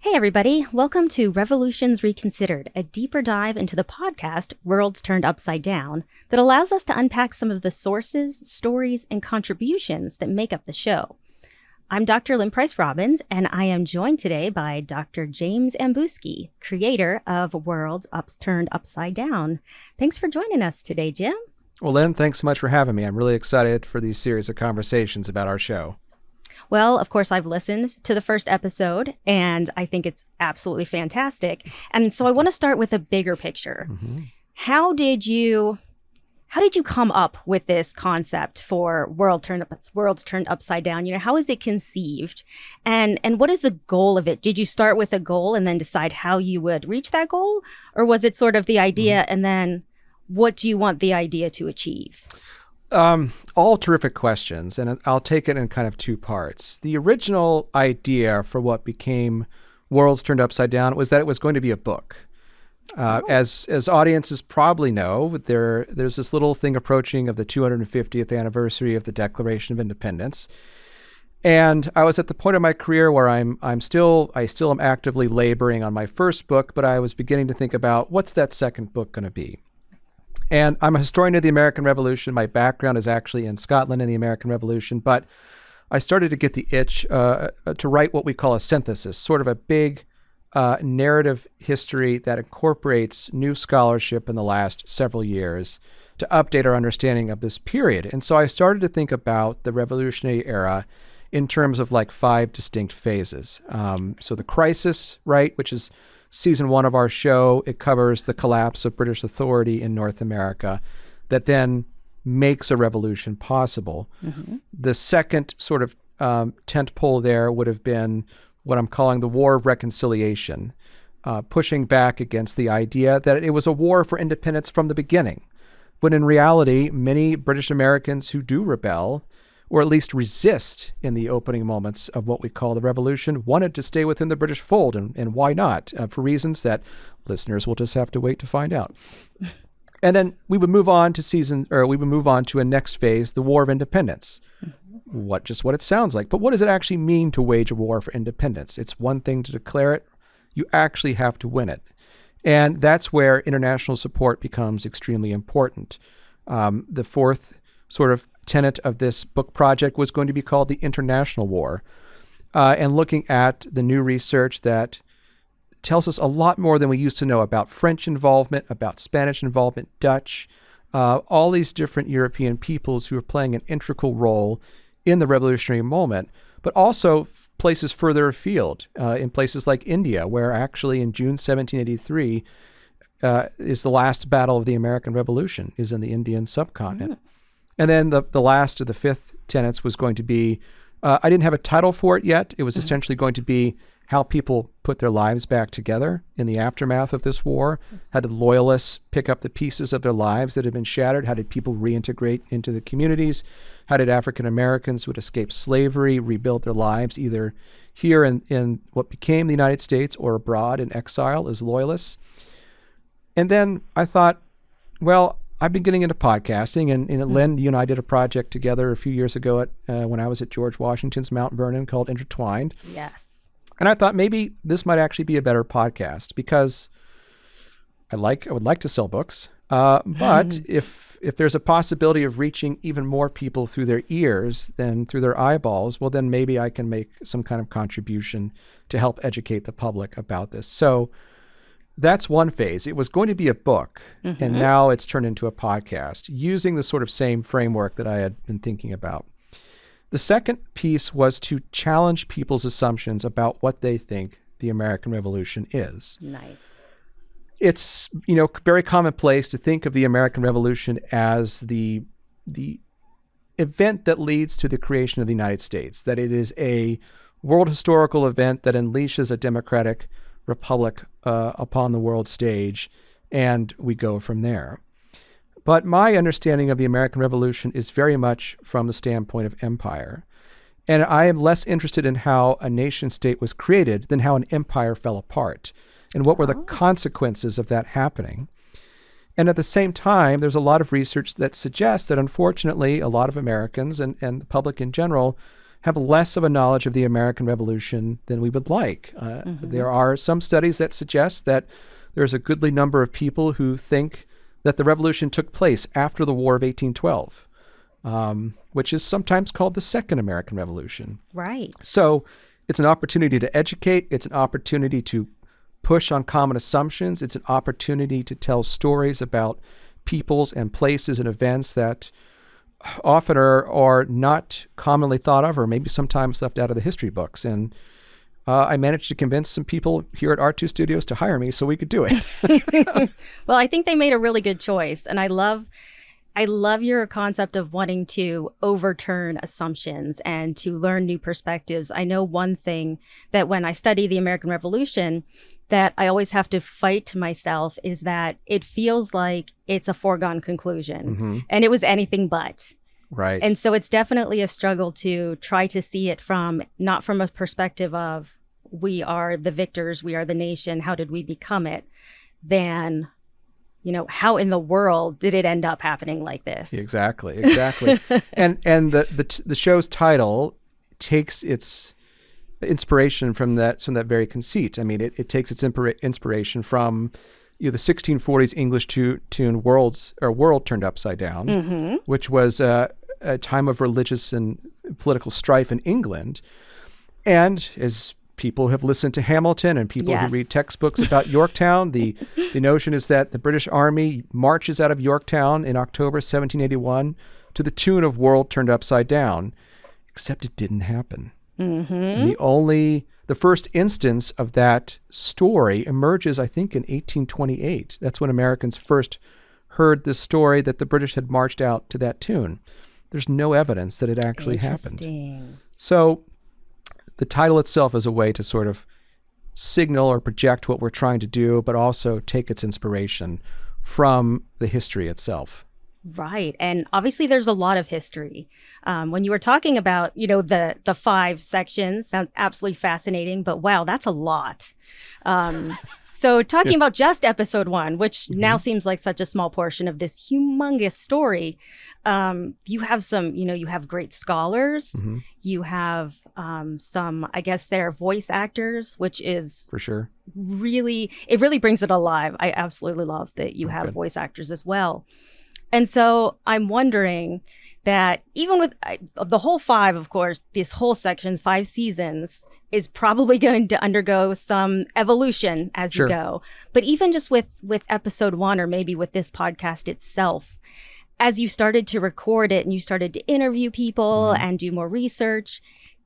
Hey everybody, welcome to Revolutions Reconsidered, a deeper dive into the podcast Worlds Turned Upside Down that allows us to unpack some of the sources, stories, and contributions that make up the show. I'm Dr. Lynn Price-Robbins, and I am joined today by Dr. James Ambuske, creator of Worlds Turned Upside Down. Thanks for joining us today, Jim. Well, Lynn, thanks so much for having me. I'm really excited for these series of conversations about our show. Well, of course, I've listened to the first episode, and I think it's absolutely fantastic. And so I want to start with a bigger picture. Mm-hmm. How did you come up with this concept for Worlds Turned Upside Down? How is it conceived? And what is the goal of it? Did you start with a goal and then decide how you would reach that goal? Or was it sort of the idea and then what do you want the idea to achieve? All terrific questions, and I'll take it in kind of two parts. The original idea for what became Worlds Turned Upside Down was that it was going to be a book. As audiences probably know, there's this little thing approaching of the 250th anniversary of the Declaration of Independence, and I was at the point of my career where I still am actively laboring on my first book, but I was beginning to think about what's that second book going to be. And I'm a historian of the American Revolution. My background is actually in Scotland in the American Revolution, but I started to get the itch to write what we call a synthesis, sort of a big narrative history that incorporates new scholarship in the last several years to update our understanding of this period. And so I started to think about the Revolutionary era in terms of like 5 distinct phases. So the crisis, right, which is season 1 of our show, it covers the collapse of British authority in North America that then makes a revolution possible. Mm-hmm. The second sort of tent pole there would have been what I'm calling the War of Reconciliation, pushing back against the idea that it was a war for independence from the beginning, when in reality, many British Americans who do rebel, or at least resist in the opening moments of what we call the revolution, wanted to stay within the British fold. And why not? For reasons that listeners will just have to wait to find out. And then we would move on to a next phase, the War of Independence. What it sounds like. But what does it actually mean to wage a war for independence? It's one thing to declare it. You actually have to win it. And that's where international support becomes extremely important. The fourth sort of tenet of this book project was going to be called the International War, and looking at the new research that tells us a lot more than we used to know about French involvement, about Spanish involvement, Dutch, all these different European peoples who are playing an integral role in the revolutionary moment, but also places further afield, in places like India, where actually in June 1783 is the last battle of the American Revolution, is in the Indian subcontinent. Mm. And then the last of the fifth tenets was going to be, I didn't have a title for it yet. It was essentially going to be how people put their lives back together in the aftermath of this war. How did loyalists pick up the pieces of their lives that had been shattered? How did people reintegrate into the communities? How did African Americans who had escaped slavery rebuild their lives either here in what became the United States or abroad in exile as loyalists? And then I thought, well, I've been getting into podcasting, and Lynn, you and I did a project together a few years ago when I was at George Washington's Mount Vernon called Intertwined. Yes. And I thought maybe this might actually be a better podcast because I would like to sell books, but if there's a possibility of reaching even more people through their ears than through their eyeballs, well, then maybe I can make some kind of contribution to help educate the public about this. So that's one phase. It was going to be a book, and now it's turned into a podcast using the sort of same framework that I had been thinking about. The second piece was to challenge people's assumptions about what they think the American Revolution is. Nice. It's, very commonplace to think of the American Revolution as the event that leads to the creation of the United States, that it is a world historical event that unleashes a democratic republic upon the world stage, and we go from there. But my understanding of the American Revolution is very much from the standpoint of empire. And I am less interested in how a nation state was created than how an empire fell apart and what were the consequences of that happening. And at the same time, there's a lot of research that suggests that unfortunately a lot of Americans and the public in general have less of a knowledge of the American Revolution than we would like. There are some studies that suggest that there's a goodly number of people who think that the revolution took place after the War of 1812, which is sometimes called the Second American Revolution. Right. So it's an opportunity to educate. It's an opportunity to push on common assumptions. It's an opportunity to tell stories about peoples and places and events that often are not commonly thought of, or maybe sometimes left out of the history books. And I managed to convince some people here at R2 Studios to hire me so we could do it. Well, I think they made a really good choice. And I love your concept of wanting to overturn assumptions and to learn new perspectives. I know one thing that when I study the American Revolution that I always have to fight to myself is that it feels like it's a foregone conclusion and it was anything but. Right. And so it's definitely a struggle to try to see it not from a perspective of we are the victors, we are the nation, how did we become it, than, how in the world did it end up happening like this? Exactly. and the show's title takes its inspiration from that very conceit. I mean, it takes its inspiration from the 1640s English tune World Turned Upside Down, which was a time of religious and political strife in England. And as people have listened to Hamilton and people who read textbooks about Yorktown, the notion is that the British Army marches out of Yorktown in October 1781 to the tune of World Turned Upside Down, except it didn't happen. And the first instance of that story emerges, I think, in 1828. That's when Americans first heard this story that the British had marched out to that tune. There's no evidence that it actually happened. So the title itself is a way to sort of signal or project what we're trying to do, but also take its inspiration from the history itself. Right. And obviously there's a lot of history. When you were talking about, the 5 sections, sounds absolutely fascinating, but wow, that's a lot. So talking about just episode 1, which now seems like such a small portion of this humongous story, you have some, you have great scholars, you have some, I guess they're voice actors, which is for sure it really brings it alive. I absolutely love that you have voice actors as well. And so I'm wondering that even with the whole 5, of course, this whole section's 5 seasons is probably going to undergo some evolution as you go. But even just with episode 1, or maybe with this podcast itself, as you started to record it and you started to interview people and do more research,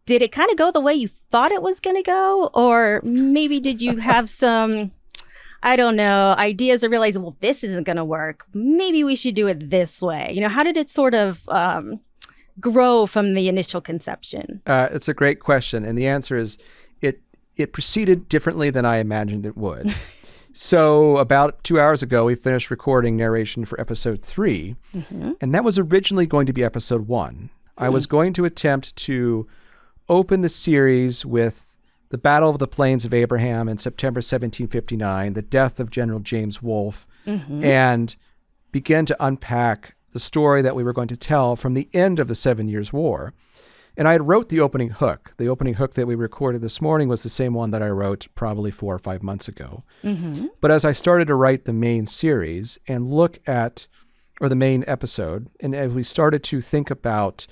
did it kind of go the way you thought it was going to go? Or maybe did you have some, I don't know, ideas of realizing, well, this isn't going to work. Maybe we should do it this way. How did it sort of grow from the initial conception? It's a great question. And the answer is it proceeded differently than I imagined it would. So about 2 hours ago, we finished recording narration for episode 3. And that was originally going to be episode 1. I was going to attempt to open the series with the Battle of the Plains of Abraham in September 1759, the death of General James Wolfe, and begin to unpack the story that we were going to tell from the end of the 7 Years' War. And I had wrote the opening hook. The opening hook that we recorded this morning was the same one that I wrote probably 4 or 5 months ago. But as I started to write the main series and or the main episode, and as we started to think about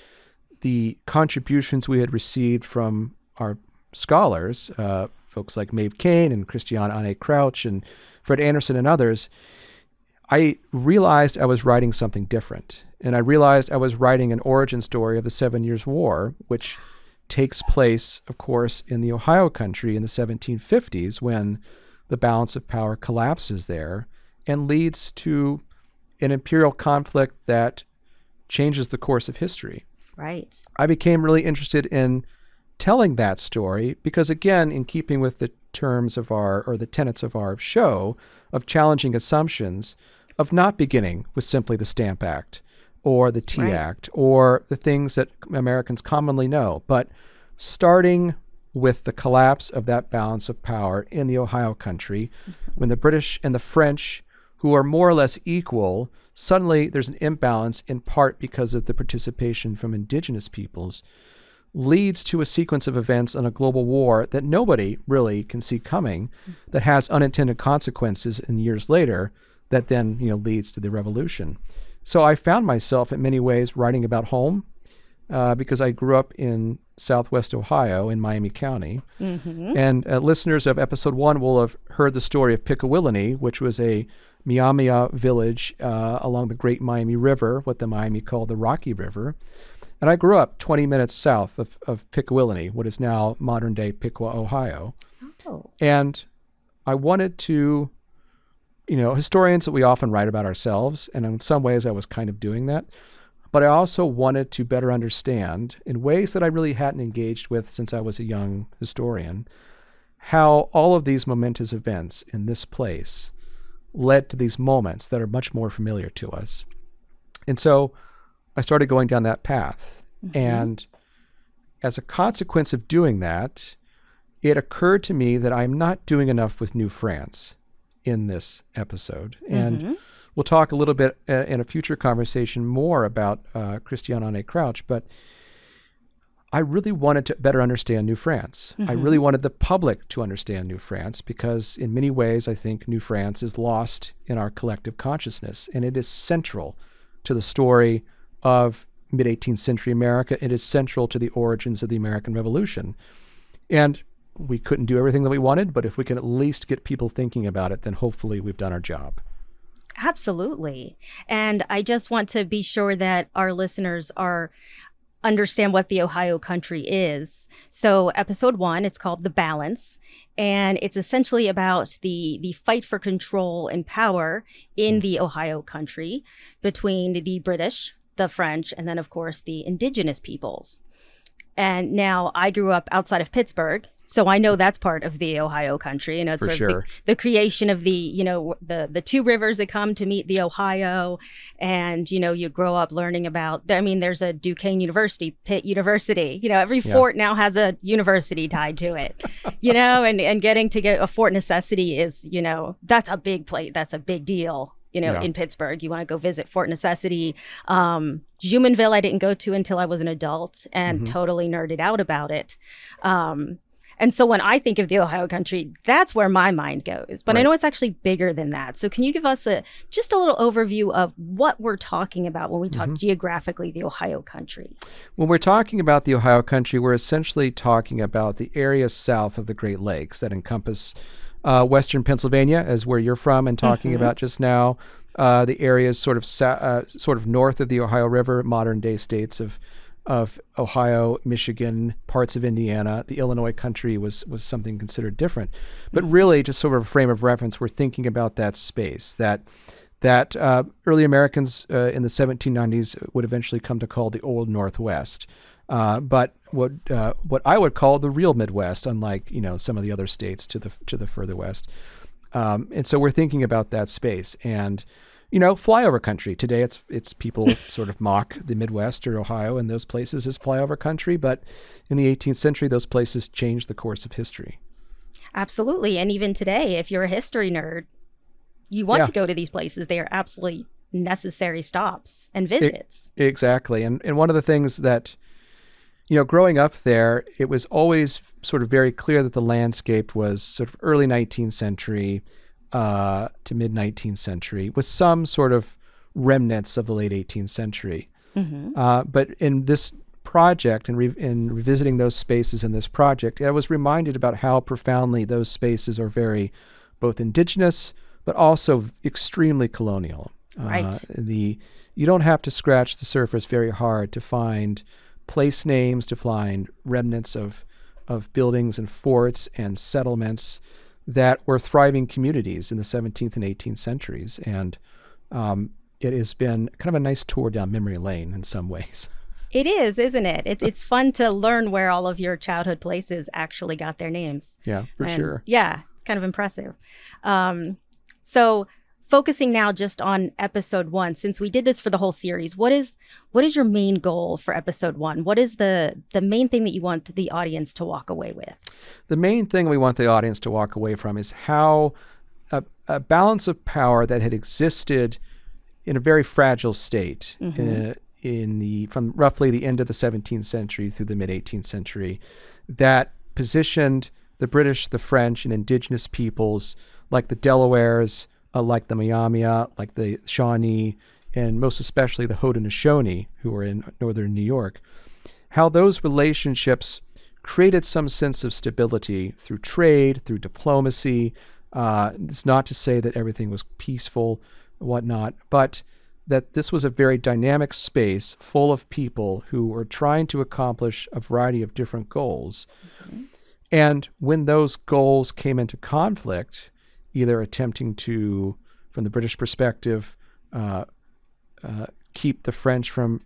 the contributions we had received from our scholars, folks like Maeve Kane and Christiane Anne Crouch and Fred Anderson and others, I realized I was writing something different. And I realized I was writing an origin story of the 7 Years' War, which takes place, of course, in the Ohio country in the 1750s when the balance of power collapses there and leads to an imperial conflict that changes the course of history. Right. I became really interested in telling that story because, again, in keeping with the terms of the tenets of our show of challenging assumptions, of not beginning with simply the Stamp Act or the Tea Act or the things that Americans commonly know, but starting with the collapse of that balance of power in the Ohio country, when the British and the French, who are more or less equal, suddenly there's an imbalance in part because of the participation from indigenous peoples. leads to a sequence of events in a global war that nobody really can see coming, that has unintended consequences in years later that then, leads to the revolution. So I found myself in many ways writing about home because I grew up in Southwest Ohio in Miami County. Mm-hmm. And listeners of episode 1 will have heard the story of Pickawillany, which was a Myaamia village along the Great Miami River, what the Miami called the Rocky River. And I grew up 20 minutes south of Pickawillany, what is now modern-day Piqua, Ohio. Oh. And I wanted to, historians that we often write about ourselves, and in some ways I was kind of doing that, but I also wanted to better understand, in ways that I really hadn't engaged with since I was a young historian, how all of these momentous events in this place led to these moments that are much more familiar to us. And so I started going down that path. Mm-hmm. And as a consequence of doing that, it occurred to me that I'm not doing enough with New France in this episode. And we'll talk a little bit in a future conversation more about Christiane Anne Crouch, but I really wanted to better understand New France. I really wanted the public to understand New France because in many ways I think New France is lost in our collective consciousness, and it is central to the story of mid-18th century America. It is central to the origins of the American Revolution. And we couldn't do everything that we wanted, but if we can at least get people thinking about it, then hopefully we've done our job. Absolutely. And I just want to be sure that our listeners understand what the Ohio country is. So episode 1, it's called The Balance, and it's essentially about the fight for control and power in the Ohio country between the British, the French, and then of course the indigenous peoples. And now I grew up outside of Pittsburgh, so I know that's part of the Ohio country. It's For sort sure. of the creation of the two rivers that come to meet the Ohio. And, you grow up learning about, there's a Duquesne University, Pitt University, every fort now has a university tied to it, and getting to get a fort necessity is, that's a big place. That's a big deal. In Pittsburgh, you want to go visit Fort Necessity. Jumonville, I didn't go to until I was an adult and totally nerded out about it. And so when I think of the Ohio country, that's where my mind goes. But I know it's actually bigger than that. So can you give us just a little overview of what we're talking about when we talk geographically the Ohio country? When we're talking about the Ohio country, we're essentially talking about the area south of the Great Lakes that encompass Western Pennsylvania, as where you're from, and talking about just now the areas sort of north of the Ohio River, modern day states of Ohio, Michigan, parts of Indiana. The Illinois country was something considered different, but really just sort of a frame of reference. We're thinking about that space that early Americans in the 1790s would eventually come to call the Old Northwest. But what I would call the real Midwest, unlike some of the other states to the further west, and so we're thinking about that space and flyover country. Today it's people sort of mock the Midwest or Ohio and those places as flyover country, but in the 18th century those places changed the course of history. Absolutely, and even today, if you're a history nerd, you want to go to these places. They are absolutely necessary stops and visits. Exactly, and one of the things that growing up there, it was always sort of very clear that the landscape was sort of early 19th century to mid 19th century, with some sort of remnants of the late 18th century. But in this project, in revisiting those spaces in this project, I was reminded about how profoundly those spaces are very both indigenous, but also extremely colonial. Right. You don't have to scratch the surface very hard to find place names, to find remnants of buildings and forts and settlements that were thriving communities in the 17th and 18th centuries. And it has been kind of a nice tour down memory lane in some ways. It is, isn't it? It's fun to learn where all of your childhood places actually got their names. Yeah, for sure. Yeah, it's kind of impressive. So focusing now just on episode 1, since we did this for the whole series, what is your main goal for episode 1? What is the main thing that you want the audience to walk away with? The main thing we want the audience to walk away from is how a balance of power that had existed in a very fragile state from roughly the end of the 17th century through the mid 18th century that positioned the British, the French, and indigenous peoples like the Delawares, like the Myaamia, like the Shawnee, and most especially the Haudenosaunee, who were in northern New York, how those relationships created some sense of stability through trade, through diplomacy. It's not to say that everything was peaceful, whatnot, but that this was a very dynamic space full of people who were trying to accomplish a variety of different goals. Mm-hmm. And when those goals came into conflict, either attempting to, from the British perspective, keep the French from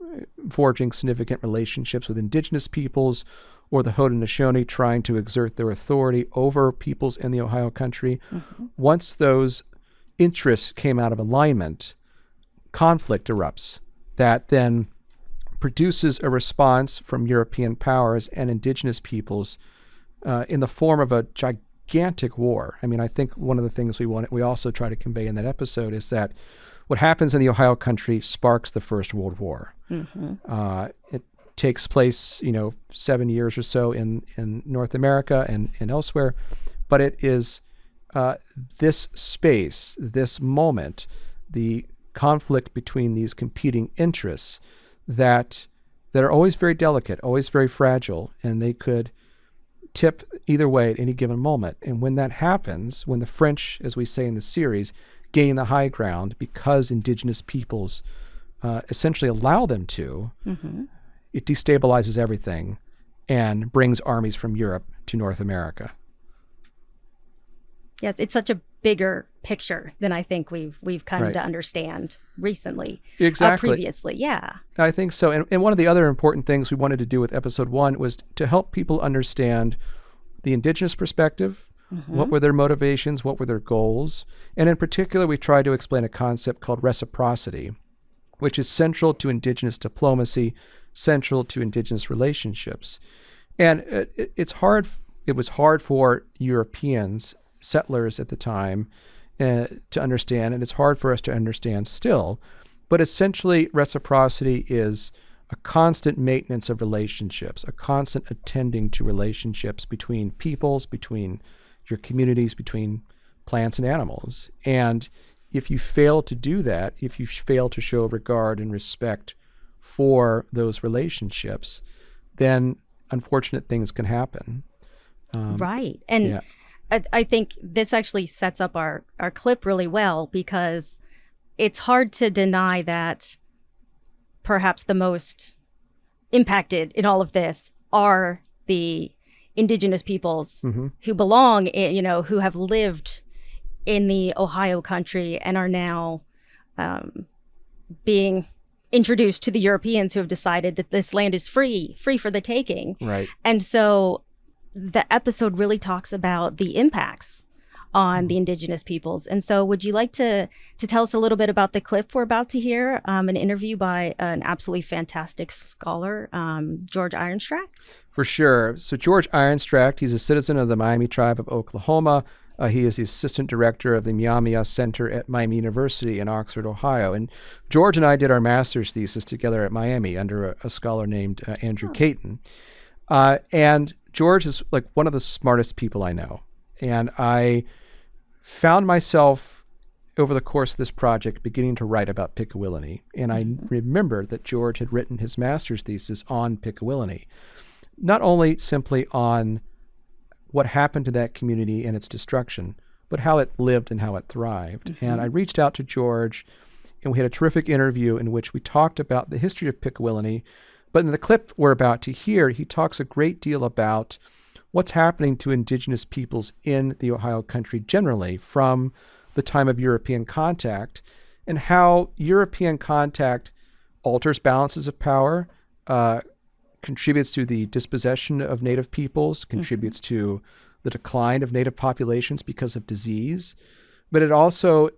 forging significant relationships with indigenous peoples, or the Haudenosaunee trying to exert their authority over peoples in the Ohio country, mm-hmm. once those interests came out of alignment, conflict erupts that then produces a response from European powers and indigenous peoples in the form of a gigantic war. I mean, I think one of the things we also try to convey in that episode is that what happens in the Ohio country sparks the First World War. Mm-hmm. It takes place, 7 years or so in North America and elsewhere, but it is this space, this moment, the conflict between these competing interests that are always very delicate, always very fragile, and they could tip either way at any given moment. And when that happens, when the French, as we say in the series, gain the high ground because indigenous peoples essentially allow them to, mm-hmm. it destabilizes everything and brings armies from Europe to North America. Yes, it's such a bigger picture than I think we've come right. to understand recently. Exactly. Previously, yeah. I think so. And one of the other important things we wanted to do with episode 1 was to help people understand the indigenous perspective. Mm-hmm. What were their motivations? What were their goals? And in particular, we tried to explain a concept called reciprocity, which is central to indigenous diplomacy, central to indigenous relationships. And it was hard for Europeans, settlers at the time, to understand, and it's hard for us to understand still. But essentially, reciprocity is a constant maintenance of relationships, a constant attending to relationships between peoples, between your communities, between plants and animals. And if you fail to do that, if you fail to show regard and respect for those relationships, then unfortunate things can happen. Right. And yeah. I think this actually sets up our clip really well, because it's hard to deny that perhaps the most impacted in all of this are the indigenous peoples mm-hmm. who belong in, who have lived in the Ohio country and are now being introduced to the Europeans who have decided that this land is free for the taking. Right. And so the episode really talks about the impacts on the indigenous peoples. And so would you like to tell us a little bit about the clip we're about to hear, an interview by an absolutely fantastic scholar, George Ironstrack? For sure. So George Ironstrack, he's a citizen of the Myaamia tribe of Oklahoma. He is the assistant director of the Myaamia Center at Miami University in Oxford, Ohio. And George and I did our master's thesis together at Miami under a scholar named Andrew Caton. And George is like one of the smartest people I know. And I found myself over the course of this project beginning to write about Pickawillany. And I remembered that George had written his master's thesis on Pickawillany, not only simply on what happened to that community and its destruction, but how it lived and how it thrived. Mm-hmm. And I reached out to George, and we had a terrific interview in which we talked about the history of Pickawillany. But in the clip we're about to hear, he talks a great deal about what's happening to indigenous peoples in the Ohio country generally from the time of European contact, and how European contact alters balances of power, contributes to the dispossession of native peoples, contributes mm-hmm. to the decline of native populations because of disease. But it also,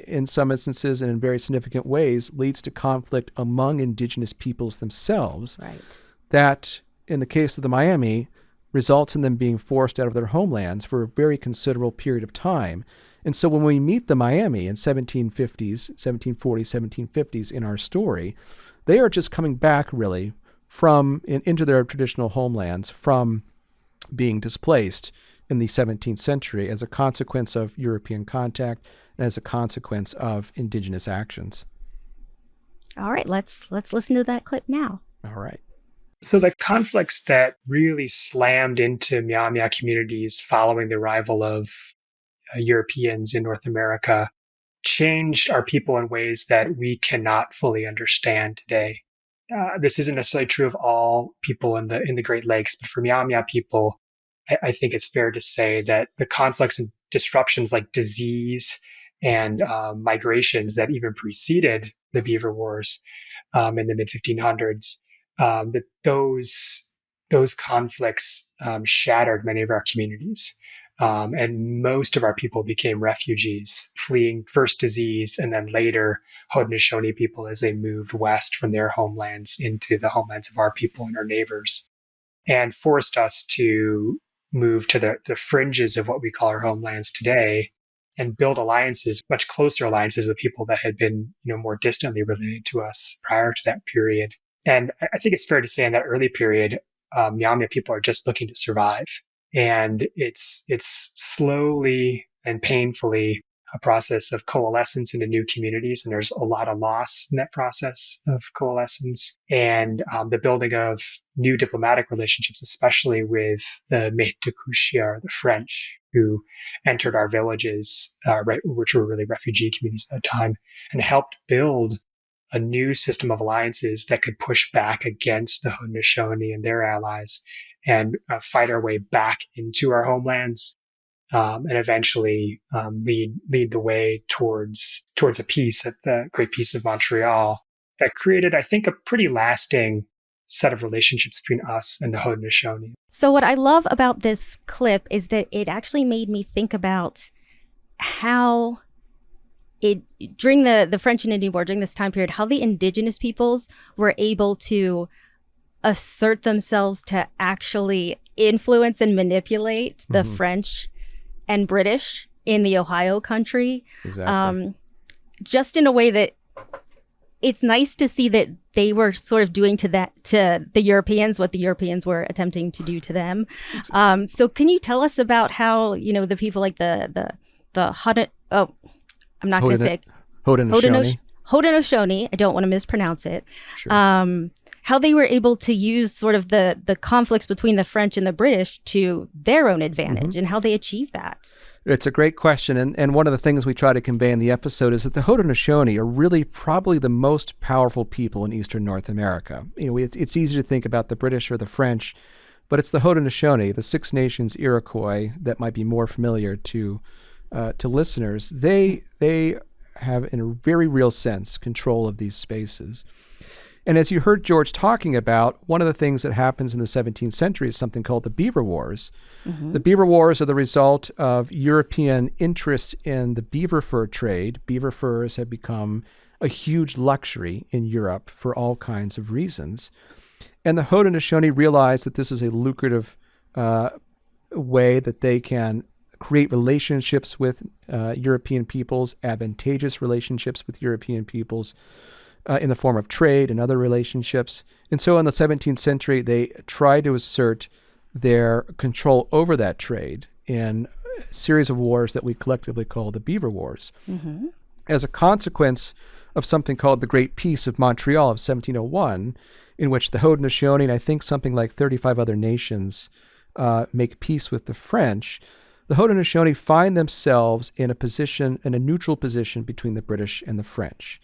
in some instances and in very significant ways, leads to conflict among indigenous peoples themselves. Right. That, in the case of the Myaamia, results in them being forced out of their homelands for a very considerable period of time. And so when we meet the Myaamia in 1740s, 1750s in our story, they are just coming back really into their traditional homelands from being displaced in the 17th century as a consequence of European contact and as a consequence of indigenous actions. All right, let's listen to that clip now. All right. So the conflicts that really slammed into Myaamia communities following the arrival of Europeans in North America changed our people in ways that we cannot fully understand today. This isn't necessarily true of all people in the Great Lakes, but for Myaamia people, I think it's fair to say that the conflicts and disruptions like disease and migrations that even preceded the Beaver Wars in the mid-1500s, that those conflicts shattered many of our communities. And most of our people became refugees, fleeing first disease and then later Haudenosaunee people as they moved west from their homelands into the homelands of our people and our neighbors, and forced us to move to the fringes of what we call our homelands today and build alliances, much closer alliances with people that had been, more distantly related to us prior to that period. And I think it's fair to say in that early period, Myaamia people are just looking to survive. And it's slowly and painfully a process of coalescence into new communities. And there's a lot of loss in that process of coalescence and the building of new diplomatic relationships, especially with the Mehtukushia, the French, who entered our villages, which were really refugee communities at the time, and helped build a new system of alliances that could push back against the Haudenosaunee and their allies and fight our way back into our homelands, and eventually lead the way towards a peace at the Great Peace of Montreal that created, I think, a pretty lasting set of relationships between us and the Haudenosaunee. So what I love about this clip is that it actually made me think about how during the French and Indian War, during this time period, how the indigenous peoples were able to assert themselves to actually influence and manipulate the French and British in the Ohio country. Exactly. Just in a way that it's nice to see that they were sort of doing to the Europeans what the Europeans were attempting to do to them. So can you tell us about how, the people like I'm not going to say it. Haudenosaunee. I don't want to mispronounce it. Sure. How they were able to use sort of the conflicts between the French and the British to their own advantage and how they achieved that. It's a great question. And one of the things we try to convey in the episode is that the Haudenosaunee are really probably the most powerful people in Eastern North America. It's easy to think about the British or the French, but it's the Haudenosaunee, the Six Nations Iroquois, that might be more familiar to listeners. They have, in a very real sense, control of these spaces. And as you heard George talking about, one of the things that happens in the 17th century is something called the Beaver Wars. The Beaver Wars are the result of European interest in the beaver fur trade. Beaver furs have become a huge luxury in Europe for all kinds of reasons. And the Haudenosaunee realize that this is a lucrative way that they can create relationships with European peoples, advantageous relationships with European peoples, in the form of trade and other relationships. And so in the 17th century, they tried to assert their control over that trade in a series of wars that we collectively call the Beaver Wars. As a consequence of something called the Great Peace of Montreal of 1701, in which the Haudenosaunee and I think something like 35 other nations make peace with the French, the Haudenosaunee find themselves in a neutral position between the British and the French.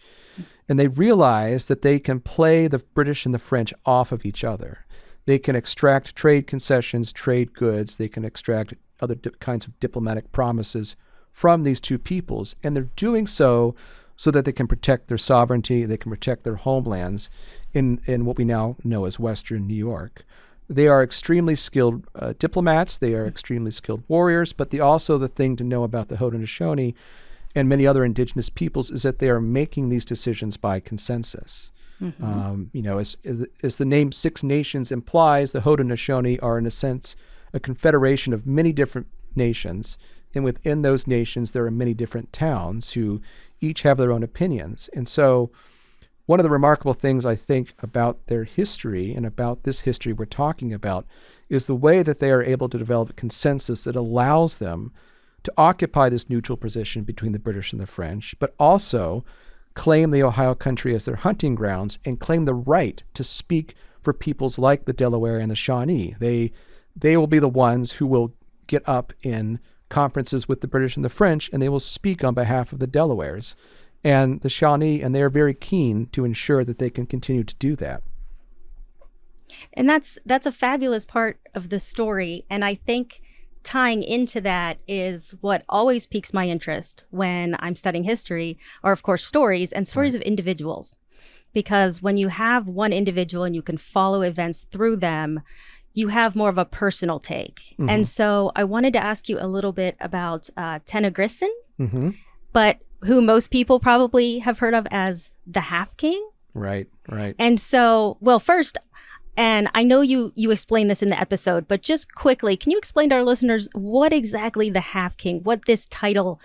And they realize that they can play the British and the French off of each other. They can extract trade concessions, trade goods. They can extract other kinds of diplomatic promises from these two peoples. And they're doing so that they can protect their sovereignty, they can protect their homelands in what we now know as Western New York. They are extremely skilled diplomats. They are extremely skilled warriors. But also the thing to know about the Haudenosaunee and many other indigenous peoples is that they are making these decisions by consensus. As the name Six Nations implies, the Haudenosaunee are, in a sense, a confederation of many different nations. And within those nations, there are many different towns who each have their own opinions. And so one of the remarkable things I think about their history and about this history we're talking about is the way that they are able to develop a consensus that allows them to occupy this neutral position between the British and the French, but also claim the Ohio country as their hunting grounds and claim the right to speak for peoples like the Delaware and the Shawnee. They will be the ones who will get up in conferences with the British and the French, and they will speak on behalf of the Delawares and the Shawnee, and they are very keen to ensure that they can continue to do that. And that's a fabulous part of the story. And I think tying into that is what always piques my interest when I'm studying history, are of course stories and stories of individuals. Because when you have one individual and you can follow events through them, you have more of a personal take. And so I wanted to ask you a little bit about Tanahgrisson, but who most people probably have heard of as the Half King. Right. And so, well, first, and I know you explained this in the episode, but just quickly, can you explain to our listeners what exactly the Half King, what this title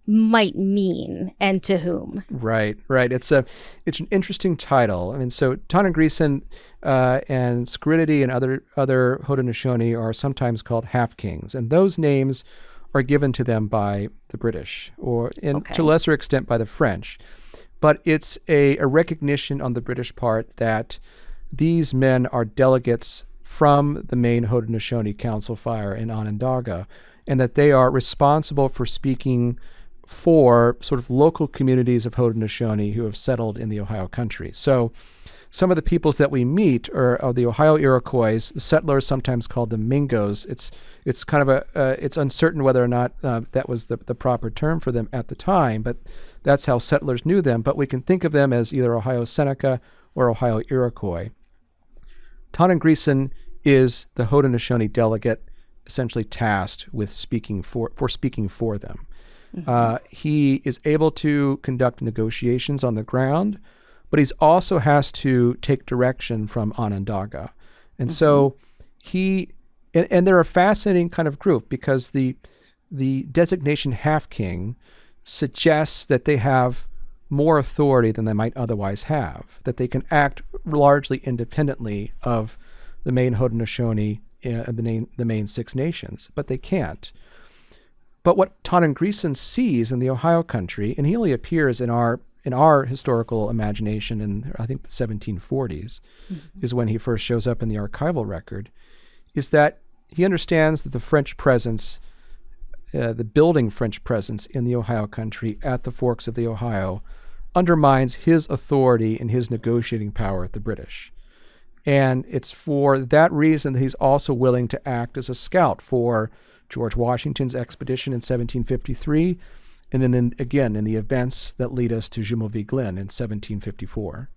might mean and to whom? Right. It's an interesting title. I mean, so Tanahgrisson and Squirity and other Haudenosaunee are sometimes called half kings, and those names are given to them by the British, or to a lesser extent by the French. But it's a recognition on the British part that these men are delegates from the main Haudenosaunee Council Fire in Onondaga, and that they are responsible for speaking for sort of local communities of Haudenosaunee who have settled in the Ohio country. So some of the peoples that we meet are the Ohio Iroquois. The settlers sometimes called them Mingos. It's kind of it's uncertain whether or not that was the proper term for them at the time, but that's how settlers knew them. But we can think of them as either Ohio Seneca or Ohio Iroquois. Tanahgrisson is the Haudenosaunee delegate, essentially tasked with speaking for them. He is able to conduct negotiations on the ground, but he also has to take direction from Onondaga. And so and they're a fascinating kind of group, because the designation half king suggests that they have more authority than they might otherwise have, that they can act largely independently of the main Haudenosaunee, the main Six Nations, but they can't. But what Tanahgrisson sees in the Ohio country, and he only appears in our historical imagination in, I think, the 1740s, is when he first shows up in the archival record, is that he understands that the French presence, the building French presence in the Ohio country at the forks of the Ohio, undermines his authority and his negotiating power with the British. And it's for that reason that he's also willing to act as a scout for George Washington's expedition in 1753, and then again in the events that lead us to Jumonville Glen in 1754.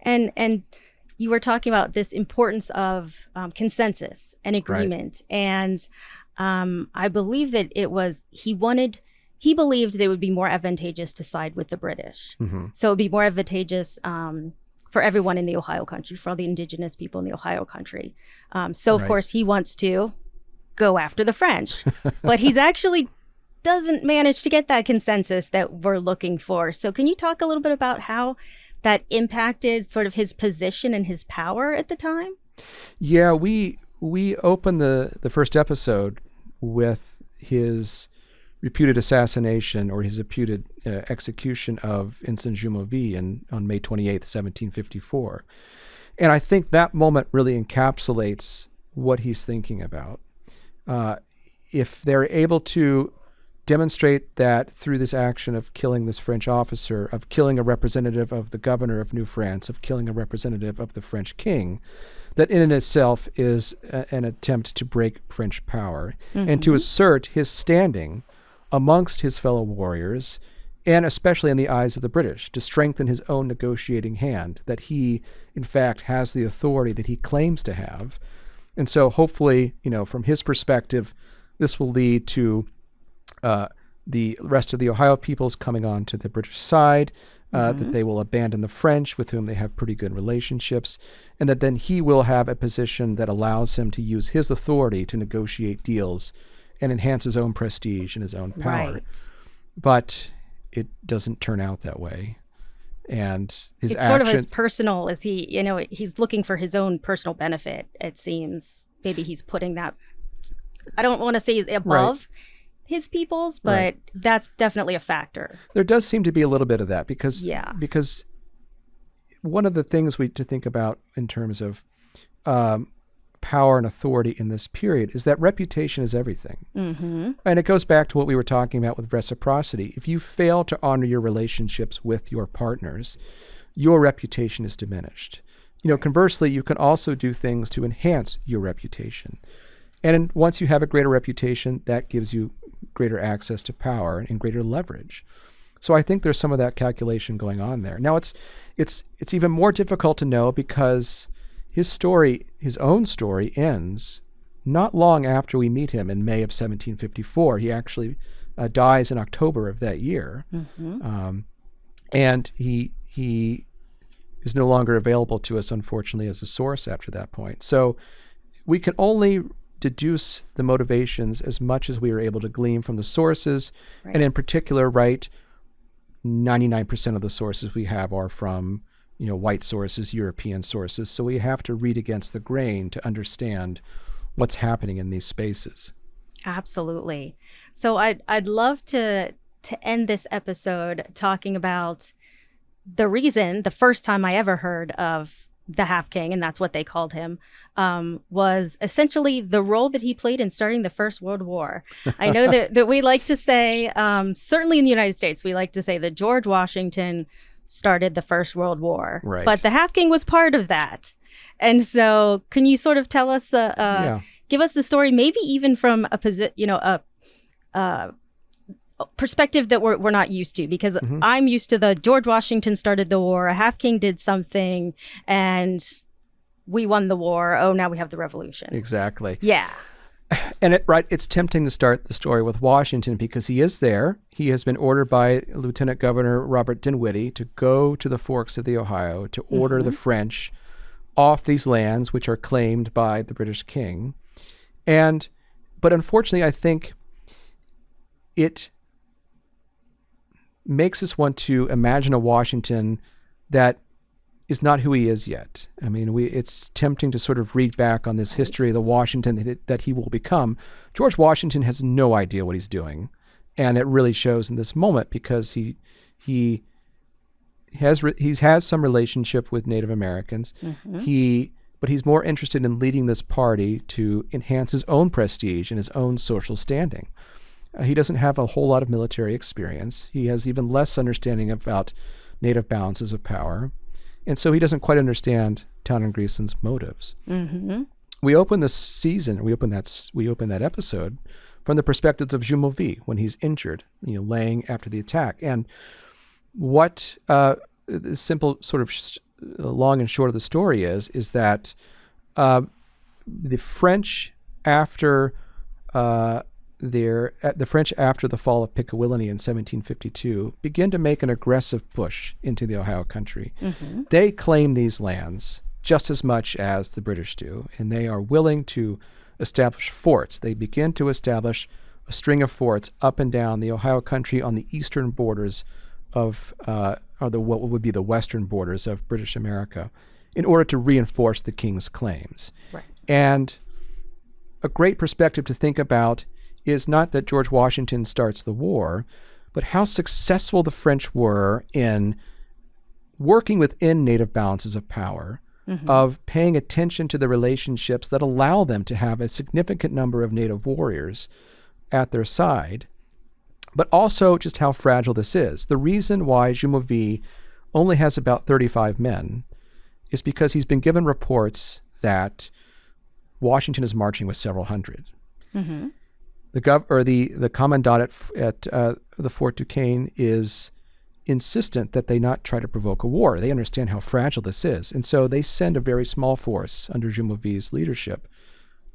And you were talking about this importance of consensus and agreement, and I believe that he believed that it would be more advantageous to side with the British. So it would be more advantageous for everyone in the Ohio country, for all the indigenous people in the Ohio country. So of course he wants to go after the French, but he's actually doesn't manage to get that consensus that we're looking for. So can you talk a little bit about how that impacted sort of his position and his power at the time? Yeah, we open the first episode with his reputed assassination, or his reputed execution of Ensign Jumonville on May 28th, 1754. And I think that moment really encapsulates what he's thinking about. If they're able to demonstrate that through this action of killing this French officer, of killing a representative of the governor of New France, of killing a representative of the French king, that in and itself is an attempt to break French power and to assert his standing amongst his fellow warriors, and especially in the eyes of the British, to strengthen his own negotiating hand, that he, in fact, has the authority that he claims to have. And so hopefully, from his perspective, this will lead to the rest of the Ohio peoples coming on to the British side, that they will abandon the French, with whom they have pretty good relationships, and that then he will have a position that allows him to use his authority to negotiate deals and enhance his own prestige and his own power. But it doesn't turn out that way. and his It's sort of his actions. personal, is he, he's looking for his own personal benefit, it seems. Maybe he's putting that, I don't want to say above his people's, but that's definitely a factor. There does seem to be a little bit of that because one of the things to think about in terms of power and authority in this period is that reputation is everything. Mm-hmm. And it goes back to what we were talking about with reciprocity. If you fail to honor your relationships with your partners, your reputation is diminished. Conversely, you can also do things to enhance your reputation. And once you have a greater reputation, that gives you greater access to power and greater leverage. So I think there's some of that calculation going on there. Now it's even more difficult to know because his own story ends not long after we meet him in May of 1754. He actually dies in October of that year. Mm-hmm. And he is no longer available to us, unfortunately, as a source after that point. So we can only deduce the motivations as much as we are able to glean from the sources. Right. And in particular, 99% of the sources we have are from white sources, European sources. So we have to read against the grain to understand what's happening in these spaces. Absolutely. So I'd love to end this episode talking about the first time I ever heard of the Half King, and that's what they called him, was essentially the role that he played in starting the First World War. I know that we like to say, certainly in the United States, we like to say that George Washington started the First World War, right. But the Half King was part of that. And so can you sort of tell us give us the story, maybe even from a perspective that we're not used to, because Mm-hmm. I'm used to the George Washington started the war, a Half King did something, and we won the war. Oh, now we have the revolution. Exactly. Yeah. And it's tempting to start the story with Washington because he is there. He has been ordered by Lieutenant Governor Robert Dinwiddie to go to the forks of the Ohio to order Mm-hmm. the French off these lands, which are claimed by the British king. But unfortunately, I think it makes us want to imagine a Washington that is not who he is yet. I mean, it's tempting to sort of read back on this history of the Washington that he will become. George Washington has no idea what he's doing, and it really shows in this moment because he has some relationship with Native Americans. Mm-hmm. But he's more interested in leading this party to enhance his own prestige and his own social standing. He doesn't have a whole lot of military experience. He has even less understanding about native balances of power. And so he doesn't quite understand Tanahgrisson's motives. Mm-hmm. We open that episode from the perspectives of Jumonville when he's injured, laying after the attack. And what the simple sort of long and short of the story is that the French after the fall of Pickawillany in 1752 begin to make an aggressive push into the Ohio country. Mm-hmm. They claim these lands just as much as the British do, and they are willing to establish forts. They begin to establish a string of forts up and down the Ohio country on the eastern borders of, what would be the western borders of British America, in order to reinforce the king's claims. Right. And a great perspective to think about is not that George Washington starts the war, but how successful the French were in working within native balances of power, Mm-hmm. of paying attention to the relationships that allow them to have a significant number of native warriors at their side, but also just how fragile this is. The reason why Jumonville only has about 35 men is because he's been given reports that Washington is marching with several hundred. Mm-hmm. The commandant at the Fort Duquesne is insistent that they not try to provoke a war. They understand how fragile this is. And so they send a very small force under Jumonville's leadership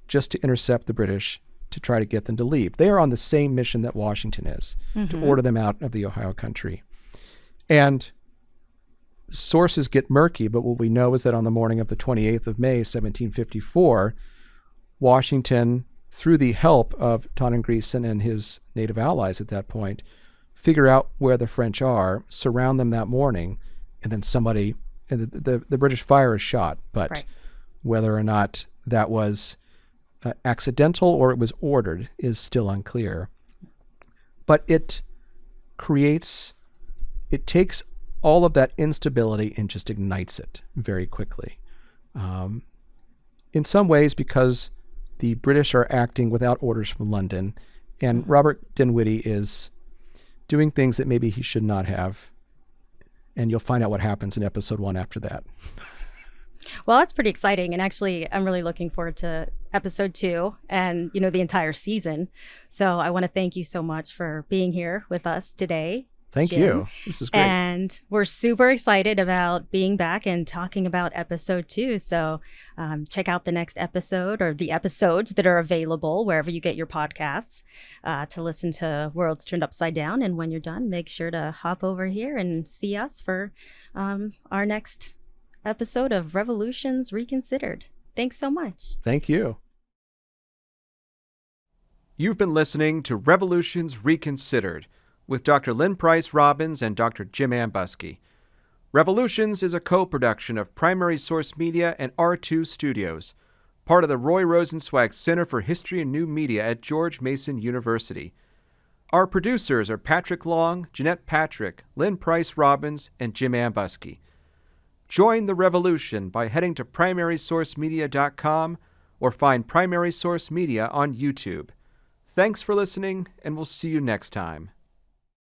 just to intercept the British to try to get them to leave. They are on the same mission that Washington is, Mm-hmm. to order them out of the Ohio country. And sources get murky, but what we know is that on the morning of the 28th of May, 1754, Washington, through the help of Tanahgrisson and his native allies at that point, figure out where the French are, surround them that morning, and then somebody, and the British fire a shot, but Right. whether or not that was accidental or it was ordered is still unclear. But it takes all of that instability and just ignites it very quickly. In some ways, because the British are acting without orders from London, and Robert Dinwiddie is doing things that maybe he should not have. And you'll find out what happens in episode 1 after that. Well, that's pretty exciting. And actually, I'm really looking forward to episode 2 and, the entire season. So I want to thank you so much for being here with us today. Thank Jim. you. This is great. And we're super excited about being back and talking about episode 2. So check out the next episode or the episodes that are available wherever you get your podcasts to listen to Worlds Turned Upside Down. And when you're done, make sure to hop over here and see us for our next episode of Revolutions Reconsidered. Thanks so much. Thank you. You've been listening to Revolutions Reconsidered with Dr. Lynn Price Robbins and Dr. Jim Ambuske. Revolutions is a co-production of Primary Source Media and R2 Studios, part of the Roy Rosenzweig Center for History and New Media at George Mason University. Our producers are Patrick Long, Jeanette Patrick, Lynn Price Robbins, and Jim Ambuske. Join the revolution by heading to primarysourcemedia.com or find Primary Source Media on YouTube. Thanks for listening, and we'll see you next time.